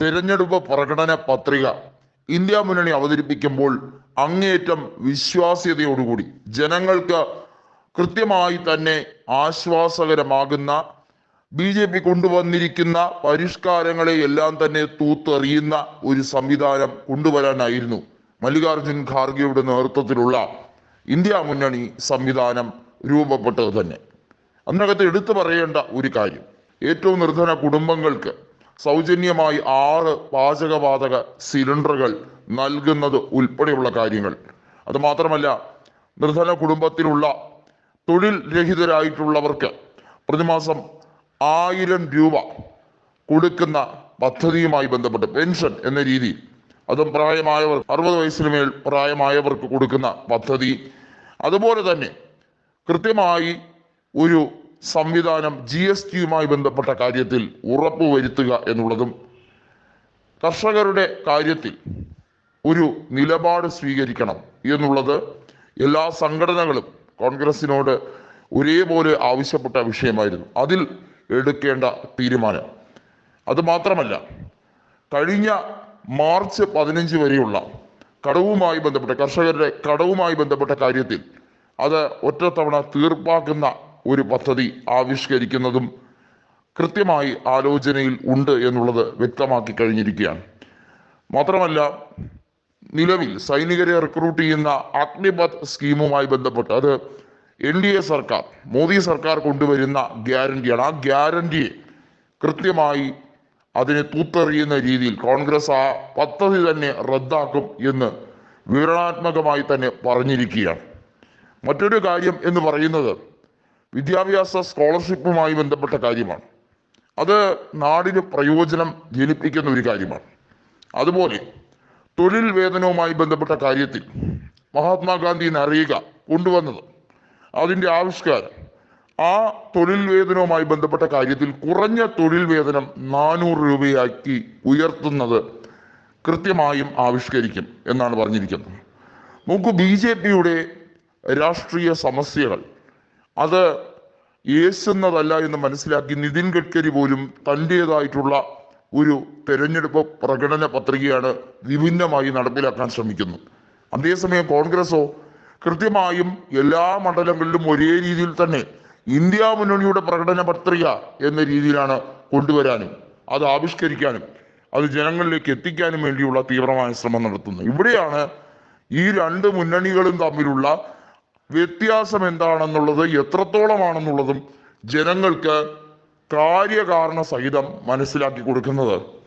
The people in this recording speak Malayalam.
തെരഞ്ഞെടുപ്പ് പ്രകടന പത്രിക ഇന്ത്യ മുന്നണി അവതരിപ്പിക്കുമ്പോൾ അങ്ങേയറ്റം വിശ്വാസ്യതയോടുകൂടി ജനങ്ങൾക്ക് കൃത്യമായി തന്നെ ആശ്വാസകരമാകുന്ന BJP കൊണ്ടുവന്നിരിക്കുന്ന പരിഷ്കാരങ്ങളെ എല്ലാം തന്നെ തൂത്തെറിയുന്ന ഒരു സംവിധാനം കൊണ്ടുവരാനായിരുന്നു മല്ലികാർജുൻ ഖാർഗെയുടെ നേതൃത്വത്തിലുള്ള ഇന്ത്യ മുന്നണി സംവിധാനം രൂപപ്പെട്ടത് തന്നെ. അതിനകത്ത് എടുത്തു പറയേണ്ട ഒരു കാര്യം, ഏറ്റവും നിർധന കുടുംബങ്ങൾക്ക് സൗജന്യമായി 6 പാചകവാതക സിലിണ്ടറുകൾ നൽകുന്നത് ഉൾപ്പെടെയുള്ള കാര്യങ്ങൾ. അത് മാത്രമല്ല, നിർധന കുടുംബത്തിലുള്ള തൊഴിൽ രഹിതരായിട്ടുള്ളവർക്ക് പ്രതിമാസം 1000 രൂപ കൊടുക്കുന്ന പദ്ധതിയുമായി ബന്ധപ്പെട്ട് പെൻഷൻ എന്ന രീതിയിൽ, അതും പ്രായമായവർ 60 വയസ്സിന് മേൽ പ്രായമായവർക്ക് കൊടുക്കുന്ന പദ്ധതി. അതുപോലെ തന്നെ കൃത്യമായി ഒരു സംവിധാനം GSTയുമായി ബന്ധപ്പെട്ട കാര്യത്തിൽ ഉറപ്പുവരുത്തുക എന്നുള്ളതും, കർഷകരുടെ കാര്യത്തിൽ ഒരു നിലപാട് സ്വീകരിക്കണം എന്നുള്ളത് എല്ലാ സംഘടനകളും കോൺഗ്രസിനോട് ഒരേപോലെ ആവശ്യപ്പെട്ട വിഷയമായിരുന്നു. അതിൽ എടുക്കേണ്ട തീരുമാനം. അത് മാത്രമല്ല, കഴിഞ്ഞ മാർച്ച് 15 വരെയുള്ള കടവുമായി ബന്ധപ്പെട്ട കർഷകരുടെ കടവുമായി ബന്ധപ്പെട്ട കാര്യത്തിൽ അത് ഒറ്റത്തവണ തീർപ്പാക്കുന്ന ഒരു പദ്ധതി ആവിഷ്കരിക്കുന്നതും കൃത്യമായി ആലോചനയിൽ ഉണ്ട് എന്നുള്ളത് വ്യക്തമാക്കി കഴിഞ്ഞിരിക്കുകയാണ്. മാത്രമല്ല, നിലവിൽ സൈനികരെ റിക്രൂട്ട് ചെയ്യുന്ന അഗ്നിപത് സ്കീമുമായി ബന്ധപ്പെട്ട് അത് NDA സർക്കാർ, മോദി സർക്കാർ കൊണ്ടുവരുന്ന ഗ്യാരണ്ടിയാണ്. ആ ഗ്യാരണ്ടിയെ കൃത്യമായി അതിനെ തൂത്തെറിയുന്ന രീതിയിൽ കോൺഗ്രസ് ആ പദ്ധതി തന്നെ റദ്ദാക്കും എന്ന് വിവരണാത്മകമായി തന്നെ പറഞ്ഞിരിക്കുകയാണ്. മറ്റൊരു കാര്യം എന്ന് പറയുന്നത് വിദ്യാഭ്യാസ സ്കോളർഷിപ്പുമായി ബന്ധപ്പെട്ട കാര്യമാണ്. അത് നാടിന് പ്രയോജനം ജനിപ്പിക്കുന്ന ഒരു കാര്യമാണ്. അതുപോലെ തൊഴിൽ വേതനവുമായി ബന്ധപ്പെട്ട കാര്യത്തിൽ മഹാത്മാഗാന്ധി നരേഗ കൊണ്ടുവന്നത്, അതിൻ്റെ ആവിഷ്കാരം, ആ തൊഴിൽ വേതനവുമായി ബന്ധപ്പെട്ട കാര്യത്തിൽ കുറഞ്ഞ തൊഴിൽ വേതനം 400 രൂപയാക്കി ഉയർത്തുന്നത് കൃത്യമായും ആവിഷ്കരിക്കും എന്നാണ് പറഞ്ഞിരിക്കുന്നത്. നമുക്ക് BJPയുടെ രാഷ്ട്രീയ സമസ്യകൾ അത് ഏശുന്നതല്ല എന്ന് മനസ്സിലാക്കി നിതിൻ ഗഡ്കരി പോലും തൻ്റേതായിട്ടുള്ള ഒരു തെരഞ്ഞെടുപ്പ് പ്രകടന പത്രികയാണ് വിഭിന്നമായി നടപ്പിലാക്കാൻ ശ്രമിക്കുന്നത്. അതേസമയം കോൺഗ്രസോ കൃത്യമായും എല്ലാ മണ്ഡലങ്ങളിലും ഒരേ രീതിയിൽ തന്നെ ഇന്ത്യ മുന്നണിയുടെ പ്രകടന പത്രിക എന്ന രീതിയിലാണ് കൊണ്ടുവരാനും അത് ആവിഷ്കരിക്കാനും അത് ജനങ്ങളിലേക്ക് എത്തിക്കാനും വേണ്ടിയുള്ള തീവ്രമായ ശ്രമം നടത്തുന്നത്. ഇവിടെയാണ് ഈ 2 മുന്നണികളും തമ്മിലുള്ള വ്യത്യാസം എന്താണെന്നുള്ളത്, എത്രത്തോളമാണെന്നുള്ളതും ജനങ്ങൾക്ക് കാര്യകാരണ സഹിതം മനസ്സിലാക്കി കൊടുക്കുന്നത്.